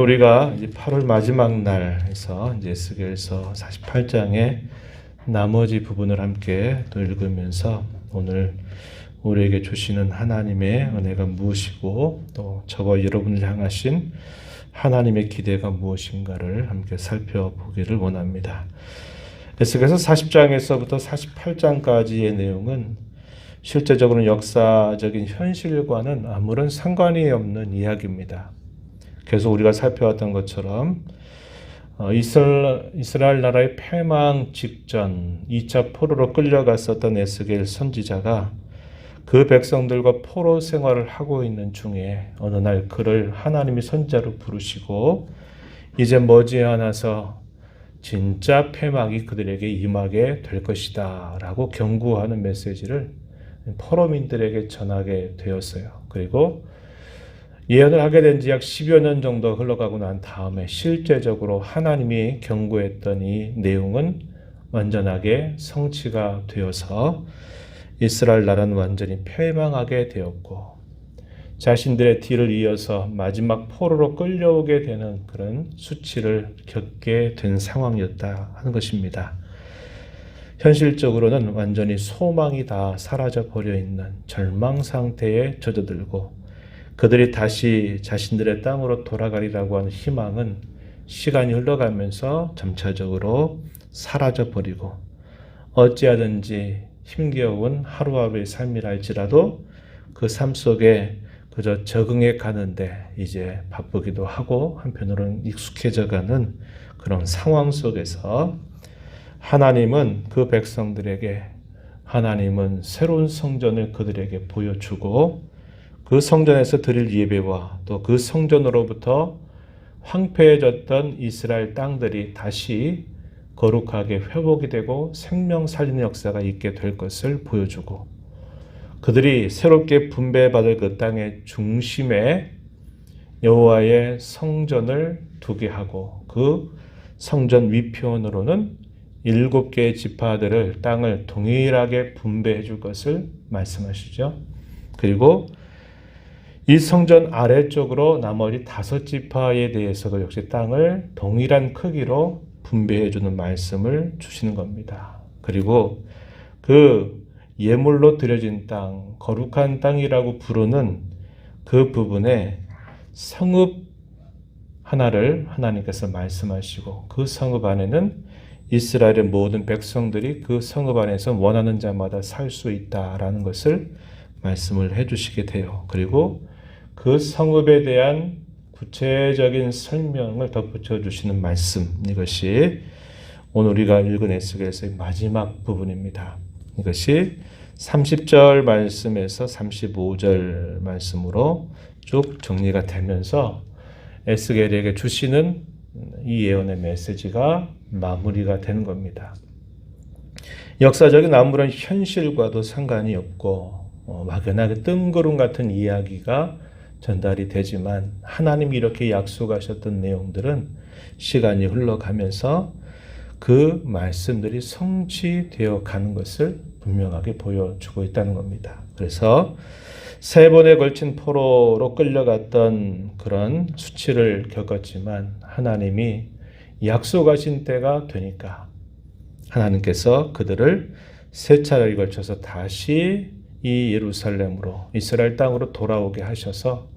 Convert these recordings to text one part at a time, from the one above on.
우리가 이제 8월 마지막 날에서 이제 에스겔서 48장의 나머지 부분을 함께 또 읽으면서 오늘 우리에게 주시는 하나님의 은혜가 무엇이고 또 저와 여러분을 향하신 하나님의 기대가 무엇인가를 함께 살펴보기를 원합니다. 에스겔서 40장에서부터 48장까지의 내용은 실제적으로는 역사적인 현실과는 아무런 상관이 없는 이야기입니다. 계속 우리가 살펴왔던 것처럼 이스라엘 나라의 패망 직전 2차 포로로 끌려갔었던 에스겔 선지자가 그 백성들과 포로 생활을 하고 있는 중에 어느 날 그를 하나님이 선지자로 부르시고 이제 머지않아서 진짜 패망이 그들에게 임하게 될 것이다 라고 경고하는 메시지를 포로민들에게 전하게 되었어요. 그리고 예언을 하게 된 지 약 10여 년 정도 흘러가고 난 다음에 실제적으로 하나님이 경고했던 이 내용은 완전하게 성취가 되어서 이스라엘 나라는 완전히 패망하게 되었고 자신들의 뒤를 이어서 마지막 포로로 끌려오게 되는 그런 수치를 겪게 된 상황이었다 하는 것입니다. 현실적으로는 완전히 소망이 다 사라져 버려 있는 절망 상태에 젖어들고 그들이 다시 자신들의 땅으로 돌아가리라고 하는 희망은 시간이 흘러가면서 점차적으로 사라져 버리고 어찌하든지 힘겨운 하루하루의 삶이라 할지라도 그 삶 속에 그저 적응해 가는데 이제 바쁘기도 하고 한편으로는 익숙해져 가는 그런 상황 속에서 하나님은 그 백성들에게 하나님은 새로운 성전을 그들에게 보여주고 그 성전에서 드릴 예배와 또 그 성전으로부터 황폐해졌던 이스라엘 땅들이 다시 거룩하게 회복이 되고 생명 살리는 역사가 있게 될 것을 보여주고 그들이 새롭게 분배받을 그 땅의 중심에 여호와의 성전을 두게 하고 그 성전 위편으로는 7개의 지파들을 땅을 동일하게 분배해 줄 것을 말씀하시죠. 그리고 이 성전 아래쪽으로 나머지 5지파에 대해서도 역시 땅을 동일한 크기로 분배해 주는 말씀을 주시는 겁니다. 그리고 그 예물로 드려진 땅, 거룩한 땅이라고 부르는 그 부분에 성읍 하나를 하나님께서 말씀하시고 그 성읍 안에는 이스라엘의 모든 백성들이 그 성읍 안에서 원하는 자마다 살 수 있다라는 것을 말씀을 해주시게 돼요. 그리고 그 성읍에 대한 구체적인 설명을 덧붙여 주시는 말씀, 이것이 오늘 우리가 읽은 에스겔서의 마지막 부분입니다. 이것이 30절 말씀에서 35절 말씀으로 쭉 정리가 되면서 에스겔에게 주시는 이 예언의 메시지가 마무리가 되는 겁니다. 역사적인 아무런 현실과도 상관이 없고 막연하게 뜬구름 같은 이야기가 전달이 되지만 하나님이 이렇게 약속하셨던 내용들은 시간이 흘러가면서 그 말씀들이 성취되어 가는 것을 분명하게 보여주고 있다는 겁니다. 그래서 3번에 걸친 포로로 끌려갔던 그런 수치를 겪었지만 하나님이 약속하신 때가 되니까 하나님께서 그들을 3차례에 걸쳐서 다시 이 예루살렘으로 이스라엘 땅으로 돌아오게 하셔서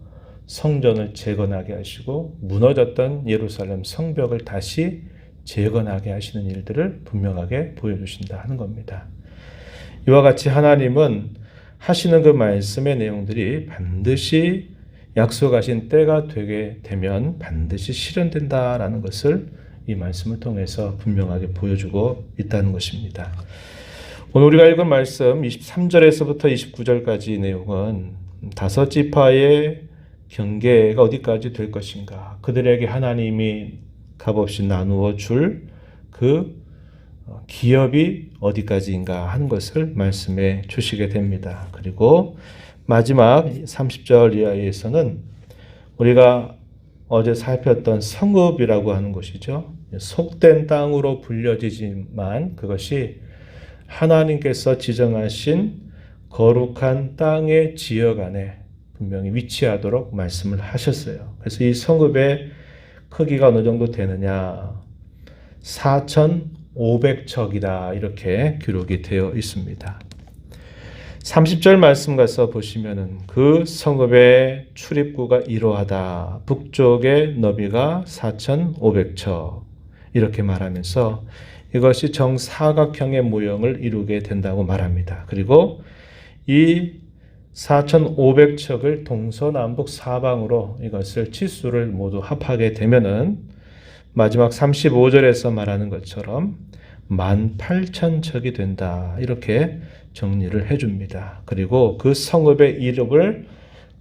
성전을 재건하게 하시고 무너졌던 예루살렘 성벽을 다시 재건하게 하시는 일들을 분명하게 보여주신다 하는 겁니다. 이와 같이 하나님은 하시는 그 말씀의 내용들이 반드시 약속하신 때가 되게 되면 반드시 실현된다라는 것을 이 말씀을 통해서 분명하게 보여주고 있다는 것입니다. 오늘 우리가 읽은 말씀 23절에서부터 29절까지 내용은 5지파의 경계가 어디까지 될 것인가, 그들에게 하나님이 값없이 나누어 줄 그 기업이 어디까지인가 하는 것을 말씀해 주시게 됩니다. 그리고 마지막 30절 이하에서는 우리가 어제 살폈던 성읍이라고 하는 것이죠. 속된 땅으로 불려지지만 그것이 하나님께서 지정하신 거룩한 땅의 지역 안에 분명히 위치하도록 말씀을 하셨어요. 그래서 이 성읍의 크기가 어느 정도 되느냐? 4,500척이다. 이렇게 기록이 되어 있습니다. 30절 말씀 가서 보시면은 그 성읍의 출입구가 이러하다. 북쪽의 너비가 4,500척. 이렇게 말하면서 이것이 정사각형의 모형을 이루게 된다고 말합니다. 그리고 이 4,500척을 동서남북 사방으로 이것을 치수를 모두 합하게 되면은 마지막 35절에서 말하는 것처럼 18,000척이 된다. 이렇게 정리를 해줍니다. 그리고 그 성읍의 이름을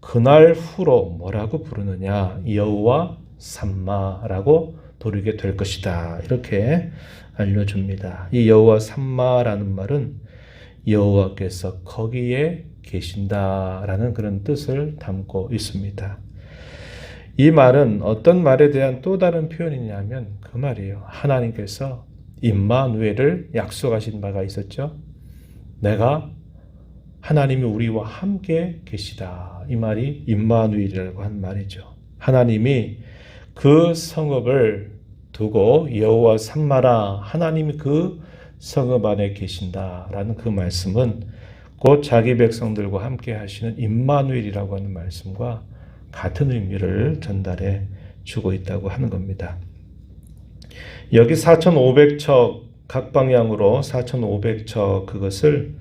그날 후로 뭐라고 부르느냐? 여호와 삼마라고 부르게 될 것이다. 이렇게 알려줍니다. 이 여호와 삼마라는 말은 여호와께서 거기에 계신다라는 그런 뜻을 담고 있습니다. 이 말은 어떤 말에 대한 또 다른 표현이냐면 그 말이에요. 하나님께서 임마누엘을 약속하신 바가 있었죠. 내가 하나님이 우리와 함께 계시다. 이 말이 임마누엘이라고 한 말이죠. 하나님이 그 성읍을 두고 여호와 삼마라 하나님이 그 성읍 안에 계신다라는 그 말씀은 곧 자기 백성들과 함께 하시는 임마누엘이라고 하는 말씀과 같은 의미를 전달해 주고 있다고 하는 겁니다. 여기 4,500척 각 방향으로 4,500척 그것을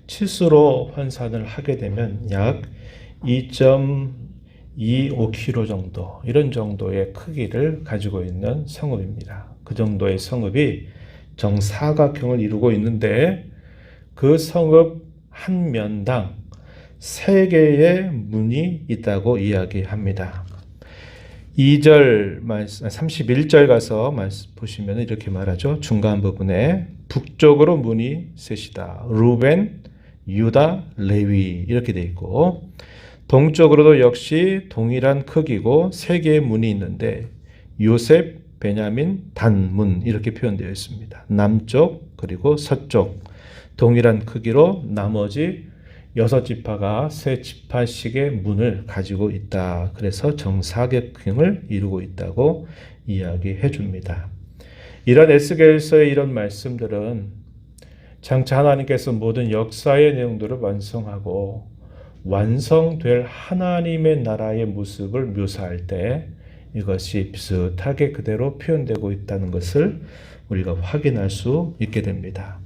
치수로 환산을 하게 되면 약 2.25km 정도 이런 정도의 크기를 가지고 있는 성읍입니다. 그 정도의 성읍이 정사각형을 이루고 있는데 그 성읍 한 면당 3개의 문이 있다고 이야기합니다. 2절 말씀, 31절 가서 보시면 이렇게 말하죠. 중간 부분에 북쪽으로 문이 셋이다. 루벤, 유다, 레위 이렇게 되어 있고 동쪽으로도 역시 동일한 크기고 3개의 문이 있는데 요셉, 베냐민, 단문 이렇게 표현되어 있습니다. 남쪽 그리고 서쪽 동일한 크기로 나머지 6지파가 3지파씩의 문을 가지고 있다. 그래서 정사각형을 이루고 있다고 이야기해 줍니다. 이런 에스겔서의 이런 말씀들은 장차 하나님께서 모든 역사의 내용들을 완성하고 완성될 하나님의 나라의 모습을 묘사할 때 이것이 비슷하게 그대로 표현되고 있다는 것을 우리가 확인할 수 있게 됩니다.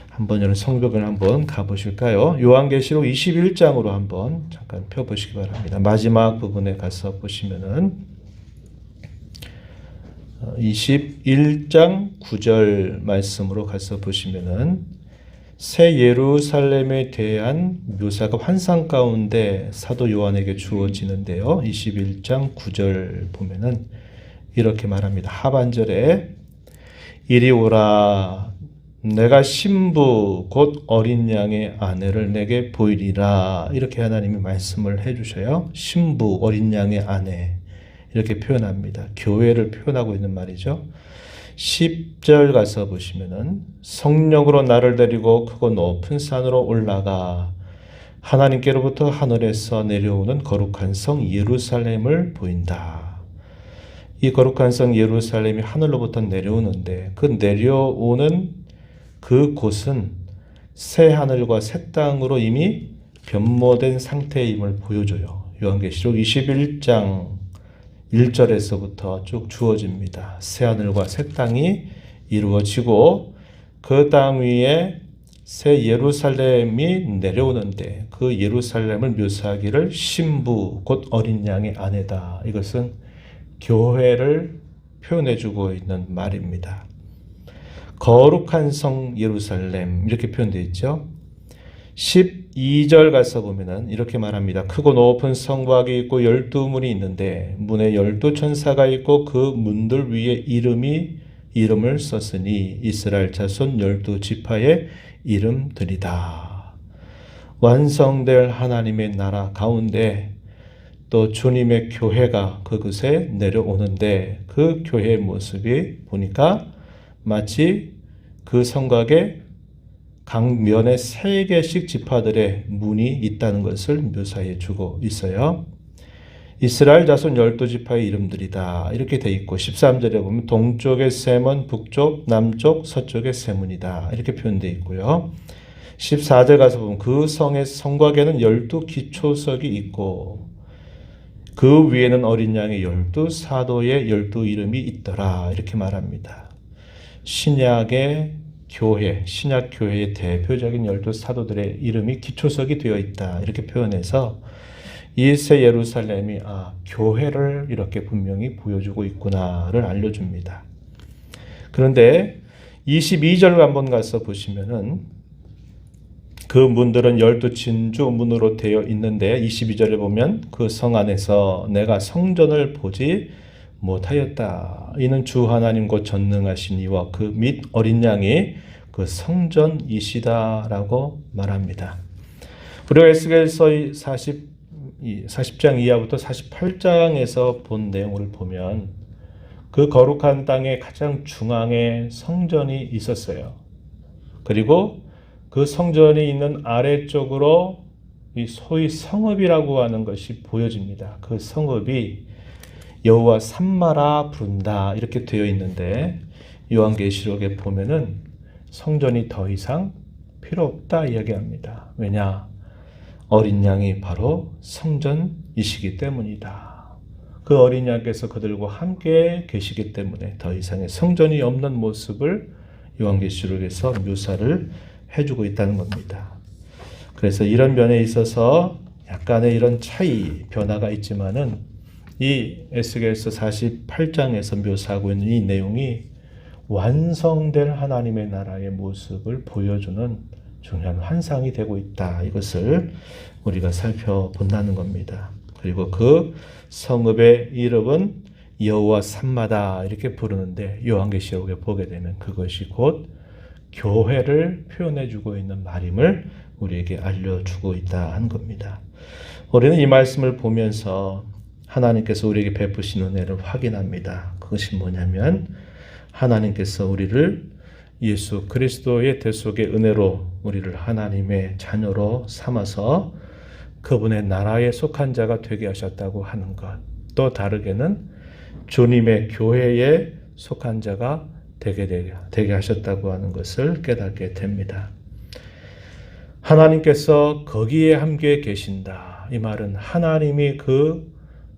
한번 여러분 성벽을 한번 가보실까요? 요한계시록 21장으로 한번 잠깐 펴보시기 바랍니다. 마지막 부분에 가서 보시면은 21장 9절 말씀으로 가서 보시면은 새 예루살렘에 대한 묘사가 환상 가운데 사도 요한에게 주어지는데요. 21장 9절 보면은 이렇게 말합니다. 하반절에 이리 오라 내가 신부 곧 어린 양의 아내를 내게 보이리라 이렇게 하나님이 말씀을 해주셔요. 신부 어린 양의 아내 이렇게 표현합니다. 교회를 표현하고 있는 말이죠. 10절 가서 보시면은 성령으로 나를 데리고 크고 높은 산으로 올라가 하나님께로부터 하늘에서 내려오는 거룩한 성 예루살렘을 보인다. 이 거룩한 성 예루살렘이 하늘로부터 내려오는데 그 내려오는 그 곳은 새 하늘과 새 땅으로 이미 변모된 상태임을 보여줘요. 요한계시록 21장 1절에서부터 쭉 주어집니다. 새 하늘과 새 땅이 이루어지고 그 땅 위에 새 예루살렘이 내려오는데 그 예루살렘을 묘사하기를 신부 곧 어린 양의 아내다. 이것은 교회를 표현해주고 있는 말입니다. 거룩한 성 예루살렘 이렇게 표현되어 있죠. 12절 가서 보면은 이렇게 말합니다. 크고 높은 성곽이 있고 12문이 있는데 문에 12천사가 있고 그 문들 위에 이름을 썼으니 이스라엘 자손 12지파의 이름들이다. 완성될 하나님의 나라 가운데 또 주님의 교회가 그곳에 내려오는데 그 교회의 모습이 보니까 마치 그 성곽에 각 면에 3개씩 지파들의 문이 있다는 것을 묘사해 주고 있어요. 이스라엘 자손 12지파의 이름들이다. 이렇게 돼 있고 13절에 보면 동쪽의 세문, 북쪽, 남쪽, 서쪽의 세문이다. 이렇게 표현되어 있고요. 14절 가서 보면 그 성의 성곽에는 12기초석이 있고 그 위에는 어린 양의 12사도의 12이름이 있더라. 이렇게 말합니다. 신약의 교회, 신약 교회의 대표적인 12사도들의 이름이 기초석이 되어 있다. 이렇게 표현해서 이 새 예루살렘이 교회를 이렇게 분명히 보여주고 있구나를 알려줍니다. 그런데 22절 한번 가서 보시면은 그 문들은 12진주 문으로 되어 있는데 22절에 보면 그 성 안에서 내가 성전을 보지 못하였다. 이는 주 하나님 곧 전능하신 이와 그 및 어린 양이 그 성전이시다라고 말합니다. 우리가 에스겔서 40장 이하부터 48장에서 본 내용을 보면 그 거룩한 땅의 가장 중앙에 성전이 있었어요. 그리고 그 성전이 있는 아래쪽으로 이 소위 성읍이라고 하는 것이 보여집니다. 그 성읍이 여호와 삼마라 부른다 이렇게 되어 있는데 요한계시록에 보면은 성전이 더 이상 필요 없다 이야기합니다. 왜냐? 어린 양이 바로 성전이시기 때문이다. 그 어린 양께서 그들과 함께 계시기 때문에 더 이상의 성전이 없는 모습을 요한계시록에서 묘사를 해주고 있다는 겁니다. 그래서 이런 면에 있어서 약간의 이런 차이, 변화가 있지만은 이 에스겔서 48장에서 묘사하고 있는 이 내용이 완성될 하나님의 나라의 모습을 보여주는 중요한 환상이 되고 있다. 이것을 우리가 살펴본다는 겁니다. 그리고 그 성읍의 이름은 여호와 삼마다 이렇게 부르는데 요한계시록에 보게 되면 그것이 곧 교회를 표현해주고 있는 말임을 우리에게 알려주고 있다 한 겁니다. 우리는 이 말씀을 보면서 하나님께서 우리에게 베푸신 은혜를 확인합니다. 그것이 뭐냐면 하나님께서 우리를 예수 그리스도의 대속의 은혜로 우리를 하나님의 자녀로 삼아서 그분의 나라에 속한 자가 되게 하셨다고 하는 것. 또 다르게는 주님의 교회에 속한 자가 되게 하셨다고 하는 것을 깨닫게 됩니다. 하나님께서 거기에 함께 계신다. 이 말은 하나님이 그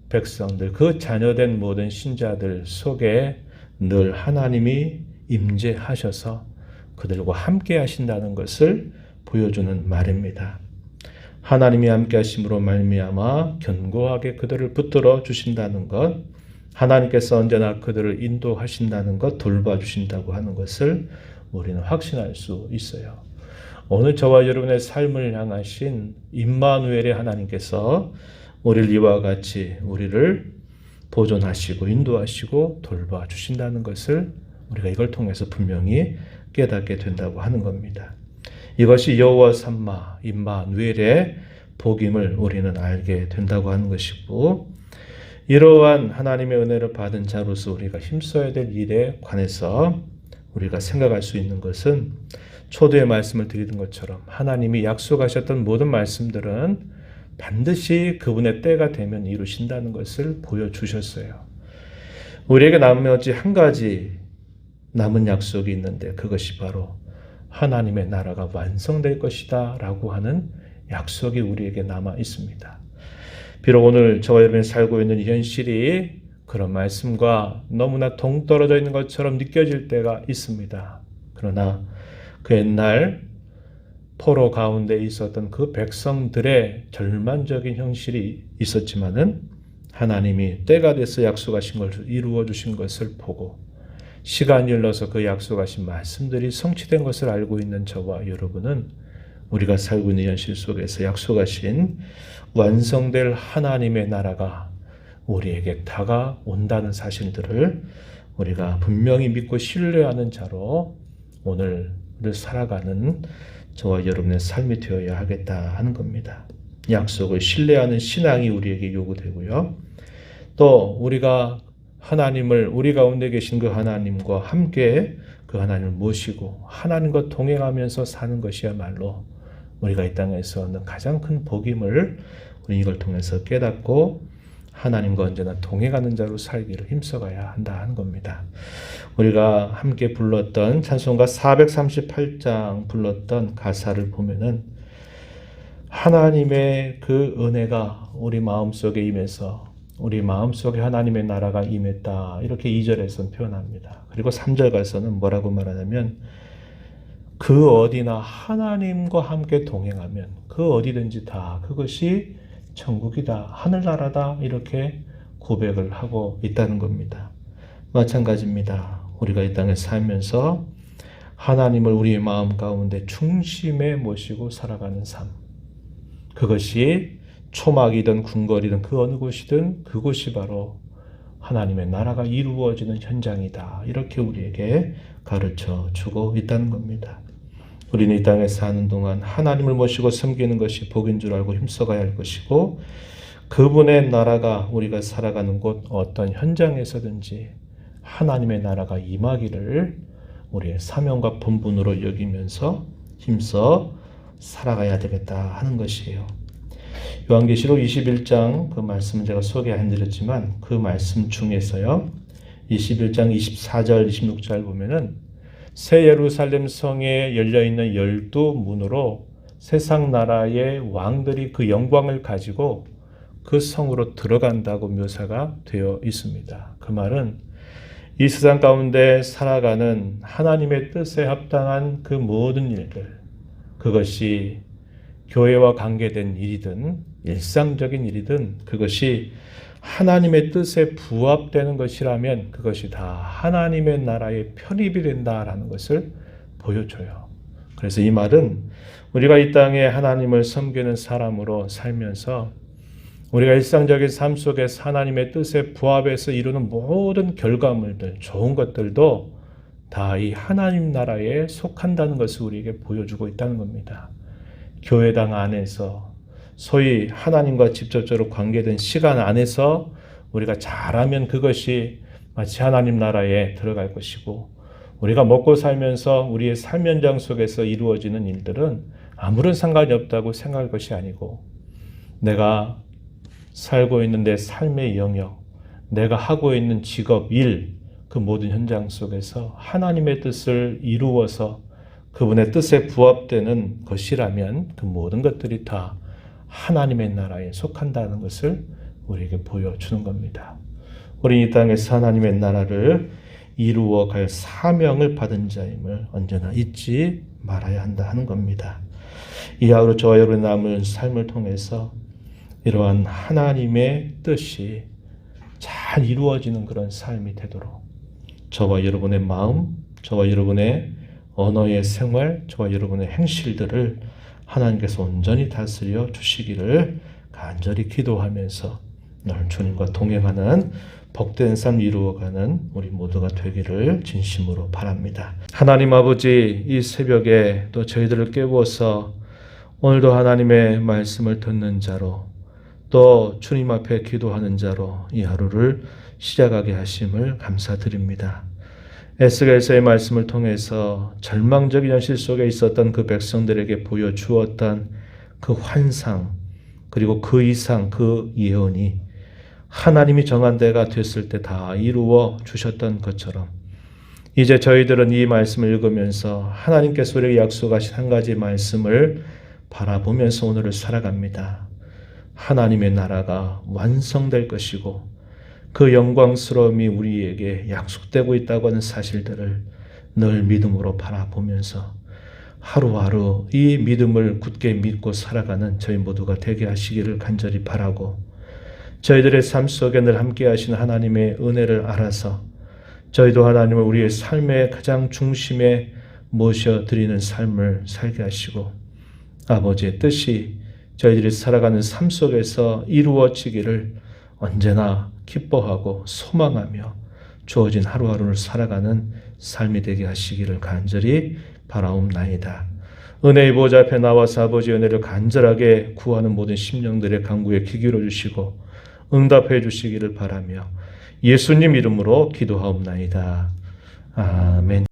백성들, 그 자녀된 모든 신자들 속에 늘 하나님이 임재하셔서 그들과 함께 하신다는 것을 보여주는 말입니다. 하나님이 함께 하심으로 말미암아 견고하게 그들을 붙들어 주신다는 것, 하나님께서 언제나 그들을 인도하신다는 것, 돌봐주신다고 하는 것을 우리는 확신할 수 있어요. 오늘 저와 여러분의 삶을 향하신 임마누엘의 하나님께서 우리를 이와 같이 우리를 보존하시고 인도하시고 돌봐주신다는 것을 우리가 이걸 통해서 분명히 깨닫게 된다고 하는 겁니다. 이것이 여호와 삼마, 임마누엘의 복임을 우리는 알게 된다고 하는 것이고 이러한 하나님의 은혜를 받은 자로서 우리가 힘써야 될 일에 관해서 우리가 생각할 수 있는 것은 초두에 말씀을 드리는 것처럼 하나님이 약속하셨던 모든 말씀들은 반드시 그분의 때가 되면 이루신다는 것을 보여주셨어요. 우리에게 나머지 한 가지 남은 약속이 있는데 그것이 바로 하나님의 나라가 완성될 것이다 라고 하는 약속이 우리에게 남아 있습니다. 비록 오늘 저와 여러분이 살고 있는 이 현실이 그런 말씀과 너무나 동떨어져 있는 것처럼 느껴질 때가 있습니다. 그러나 그 옛날 포로 가운데 있었던 그 백성들의 절망적인 현실이 있었지만은 하나님이 때가 돼서 약속하신 것을 이루어 주신 것을 보고 시간이 흘러서 그 약속하신 말씀들이 성취된 것을 알고 있는 저와 여러분은 우리가 살고 있는 현실 속에서 약속하신 완성될 하나님의 나라가 우리에게 다가온다는 사실들을 우리가 분명히 믿고 신뢰하는 자로 오늘을 살아가는 저와 여러분의 삶이 되어야 하겠다 하는 겁니다. 약속을 신뢰하는 신앙이 우리에게 요구되고요. 또 우리가 하나님을 우리 가운데 계신 그 하나님과 함께 그 하나님을 모시고 하나님과 동행하면서 사는 것이야말로 우리가 이 땅에서 얻는 가장 큰 복임을 우리 이걸 통해서 깨닫고 하나님과 언제나 동행하는 자로 살기를 힘써가야 한다 하는 겁니다. 우리가 함께 불렀던 찬송가 438장 불렀던 가사를 보면은 하나님의 그 은혜가 우리 마음속에 임해서 우리 마음속에 하나님의 나라가 임했다. 이렇게 2절에서는 표현합니다. 그리고 3절 가서는 뭐라고 말하냐면 그 어디나 하나님과 함께 동행하면 그 어디든지 다 그것이 천국이다, 하늘나라다 이렇게 고백을 하고 있다는 겁니다. 마찬가지입니다. 우리가 이 땅에 살면서 하나님을 우리의 마음 가운데 중심에 모시고 살아가는 삶, 그것이 초막이든 궁궐이든 그 어느 곳이든 그곳이 바로 하나님의 나라가 이루어지는 현장이다. 이렇게 우리에게 가르쳐 주고 있다는 겁니다. 우리는 이 땅에 사는 동안 하나님을 모시고 섬기는 것이 복인 줄 알고 힘써가야 할 것이고 그분의 나라가 우리가 살아가는 곳 어떤 현장에서든지 하나님의 나라가 임하기를 우리의 사명과 본분으로 여기면서 힘써 살아가야 되겠다 하는 것이에요. 요한계시록 21장 그 말씀을 제가 소개해드렸지만 그 말씀 중에서요 21장 24절 26절 보면은 새 예루살렘 성에 열려있는 12문으로 세상 나라의 왕들이 그 영광을 가지고 그 성으로 들어간다고 묘사가 되어 있습니다. 그 말은 이 세상 가운데 살아가는 하나님의 뜻에 합당한 그 모든 일들, 그것이 교회와 관계된 일이든 일상적인 일이든 그것이 하나님의 뜻에 부합되는 것이라면 그것이 다 하나님의 나라에 편입이 된다라는 것을 보여줘요. 그래서 이 말은 우리가 이 땅에 하나님을 섬기는 사람으로 살면서 우리가 일상적인 삶 속에서 하나님의 뜻에 부합해서 이루는 모든 결과물들, 좋은 것들도 다 이 하나님 나라에 속한다는 것을 우리에게 보여주고 있다는 겁니다. 교회당 안에서 소위 하나님과 직접적으로 관계된 시간 안에서 우리가 잘하면 그것이 마치 하나님 나라에 들어갈 것이고 우리가 먹고 살면서 우리의 삶 현장 속에서 이루어지는 일들은 아무런 상관이 없다고 생각할 것이 아니고 내가 살고 있는 내 삶의 영역, 내가 하고 있는 직업, 일, 그 모든 현장 속에서 하나님의 뜻을 이루어서 그분의 뜻에 부합되는 것이라면 그 모든 것들이 다 하나님의 나라에 속한다는 것을 우리에게 보여주는 겁니다. 우리 이 땅에서 하나님의 나라를 이루어갈 사명을 받은 자임을 언제나 잊지 말아야 한다 하는 겁니다. 이하로 저와 여러분의 남은 삶을 통해서 이러한 하나님의 뜻이 잘 이루어지는 그런 삶이 되도록 저와 여러분의 마음, 저와 여러분의 언어의 생활, 저와 여러분의 행실들을 하나님께서 온전히 다스려 주시기를 간절히 기도하면서 늘 주님과 동행하는 복된 삶 이루어가는 우리 모두가 되기를 진심으로 바랍니다. 하나님 아버지, 이 새벽에 또 저희들을 깨워서 오늘도 하나님의 말씀을 듣는 자로 또 주님 앞에 기도하는 자로 이 하루를 시작하게 하심을 감사드립니다. 에스겔서의 말씀을 통해서 절망적인 현실 속에 있었던 그 백성들에게 보여주었던 그 환상 그리고 그 이상 그 예언이 하나님이 정한 때가 됐을 때 다 이루어 주셨던 것처럼 이제 저희들은 이 말씀을 읽으면서 하나님께서 우리에게 약속하신 한 가지 말씀을 바라보면서 오늘을 살아갑니다. 하나님의 나라가 완성될 것이고 그 영광스러움이 우리에게 약속되고 있다고 하는 사실들을 늘 믿음으로 바라보면서 하루하루 이 믿음을 굳게 믿고 살아가는 저희 모두가 되게 하시기를 간절히 바라고 저희들의 삶 속에 늘 함께 하신 하나님의 은혜를 알아서 저희도 하나님을 우리의 삶의 가장 중심에 모셔드리는 삶을 살게 하시고 아버지의 뜻이 저희들이 살아가는 삶 속에서 이루어지기를 언제나 기뻐하고 소망하며 주어진 하루하루를 살아가는 삶이 되게 하시기를 간절히 바라옵나이다. 은혜의 보좌 앞에 나와서 아버지의 은혜를 간절하게 구하는 모든 심령들의 간구에 귀 기울여 주시고 응답해 주시기를 바라며 예수님 이름으로 기도하옵나이다. 아멘.